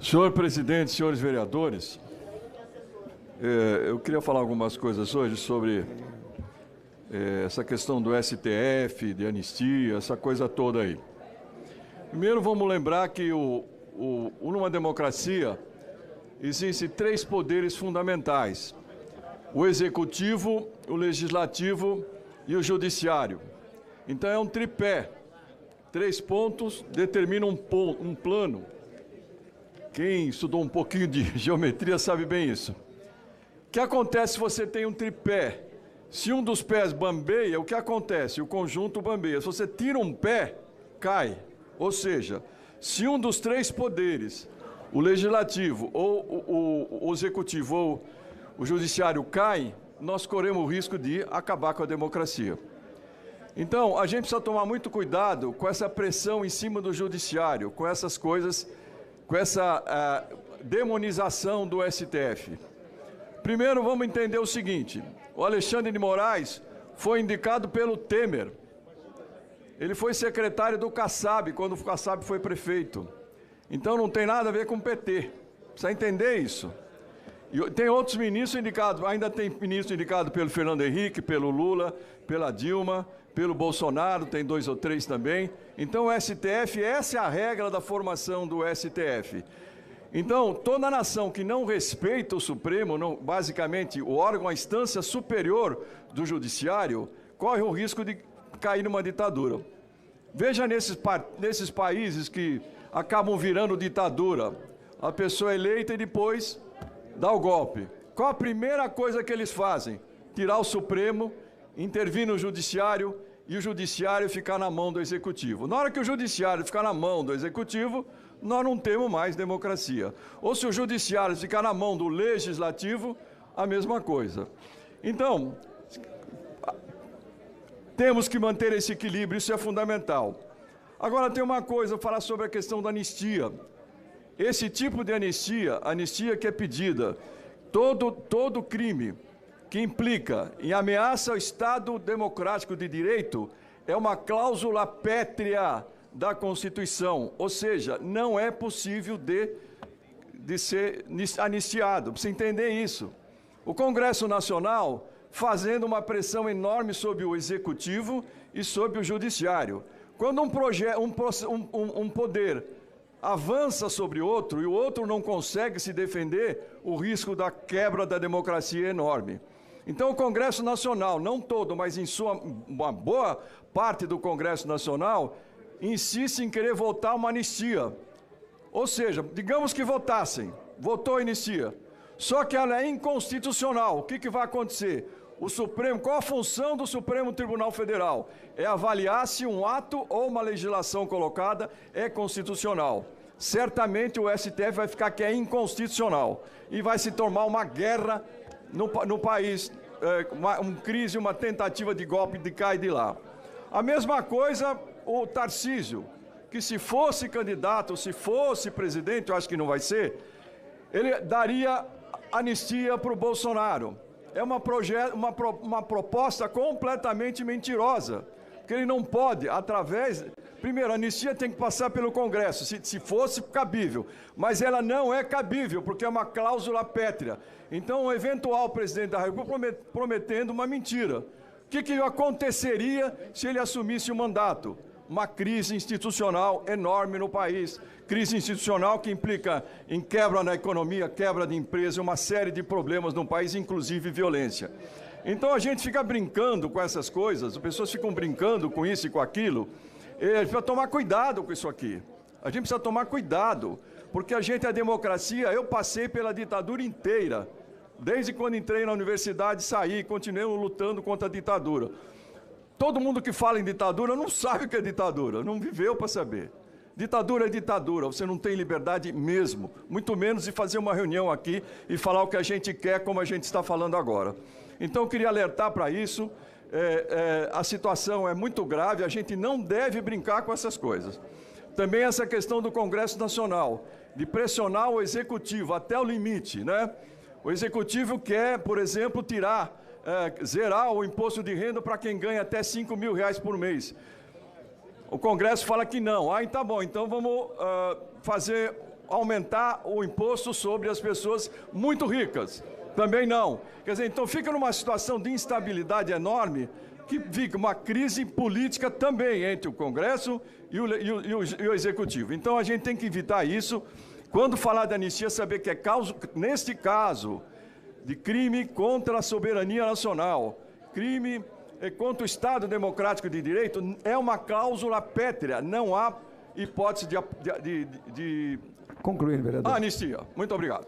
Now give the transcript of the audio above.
Senhor presidente, senhores vereadores, eu queria falar algumas coisas hoje sobre essa questão do STF, de anistia, essa coisa toda aí. Primeiro, vamos lembrar que numa democracia existem três poderes fundamentais: o executivo, o legislativo e o judiciário. Então é um tripé. 3 pontos determinam um plano. Quem estudou um pouquinho de geometria sabe bem isso. O que acontece se você tem um tripé? Se um dos pés bambeia, o que acontece? O conjunto bambeia. Se você tira um pé, cai. Ou seja, se um dos 3 poderes, o legislativo, ou o executivo, ou o judiciário cai, nós corremos o risco de acabar com a democracia. Então, a gente precisa tomar muito cuidado com essa pressão em cima do judiciário, com essas coisas, com essa demonização do STF. Primeiro, vamos entender o seguinte: o Alexandre de Moraes foi indicado pelo Temer. Ele foi secretário do Kassab, quando o Kassab foi prefeito. Então, não tem nada a ver com o PT. Precisa entender isso. E tem outros ministros indicados, ainda tem ministro indicado pelo Fernando Henrique, pelo Lula, pela Dilma, pelo Bolsonaro, tem 2 ou 3 também. Então o STF, essa é a regra da formação do STF. Então, toda nação que não respeita o Supremo, basicamente o órgão, a instância superior do judiciário, corre o risco de cair numa ditadura. Veja nesses países que acabam virando ditadura, a pessoa é eleita e depois dá o golpe. Qual a primeira coisa que eles fazem? Tirar o Supremo, intervir no Judiciário e o Judiciário ficar na mão do Executivo. Na hora que o Judiciário ficar na mão do Executivo, nós não temos mais democracia. Ou se o Judiciário ficar na mão do Legislativo, a mesma coisa. Então, temos que manter esse equilíbrio, isso é fundamental. Agora tem uma coisa, falar sobre a questão da anistia. Esse tipo de anistia que é pedida, todo crime que implica em ameaça ao Estado democrático de direito é uma cláusula pétrea da Constituição, ou seja, não é possível de ser anistiado. Precisa entender isso. O Congresso Nacional fazendo uma pressão enorme sobre o Executivo e sobre o Judiciário. Quando um poder avança sobre outro e o outro não consegue se defender, o risco da quebra da democracia é enorme. Então o Congresso Nacional, não todo, mas uma boa parte do Congresso Nacional, insiste em querer votar uma anistia. Ou seja, digamos que votou a anistia, só que ela é inconstitucional. O que vai acontecer? O Supremo, qual a função do Supremo Tribunal Federal? É avaliar se um ato ou uma legislação colocada é constitucional. Certamente o STF vai ficar que é inconstitucional e vai se tornar uma guerra no país, uma crise, uma tentativa de golpe de cá e de lá. A mesma coisa o Tarcísio, que se fosse candidato, se fosse presidente, eu acho que não vai ser, ele daria anistia para o Bolsonaro. É uma proposta completamente mentirosa, porque ele não pode, primeiro, a anistia tem que passar pelo Congresso, se fosse cabível, mas ela não é cabível, porque é uma cláusula pétrea. Então, o eventual presidente da República prometendo uma mentira. O que aconteceria se ele assumisse o mandato? Uma crise institucional enorme no país. Crise institucional que implica em quebra na economia, quebra de empresa, uma série de problemas no país, inclusive violência. Então a gente fica brincando com essas coisas, as pessoas ficam brincando com isso e com aquilo. A gente precisa tomar cuidado com isso aqui. A gente precisa tomar cuidado, porque a democracia, eu passei pela ditadura inteira. Desde quando entrei na universidade, saí e continuei lutando contra a ditadura. Todo mundo que fala em ditadura não sabe o que é ditadura, não viveu para saber. Ditadura é ditadura, você não tem liberdade mesmo, muito menos de fazer uma reunião aqui e falar o que a gente quer, como a gente está falando agora. Então, eu queria alertar para isso, a situação é muito grave, a gente não deve brincar com essas coisas. Também essa questão do Congresso Nacional, de pressionar o Executivo até o limite, né? O Executivo quer, por exemplo, zerar o imposto de renda para quem ganha até R$5.000 por mês. O Congresso fala que não. Tá bom, então vamos fazer aumentar o imposto sobre as pessoas muito ricas. Também não. Quer dizer, então fica numa situação de instabilidade enorme, que fica uma crise política também entre o Congresso e o Executivo. Então a gente tem que evitar isso. Quando falar de anistia, saber que é causa, neste caso, de crime contra a soberania nacional, crime contra o Estado Democrático de Direito, é uma cláusula pétrea, não há hipótese de Concluindo, vereador. anistia. Muito obrigado.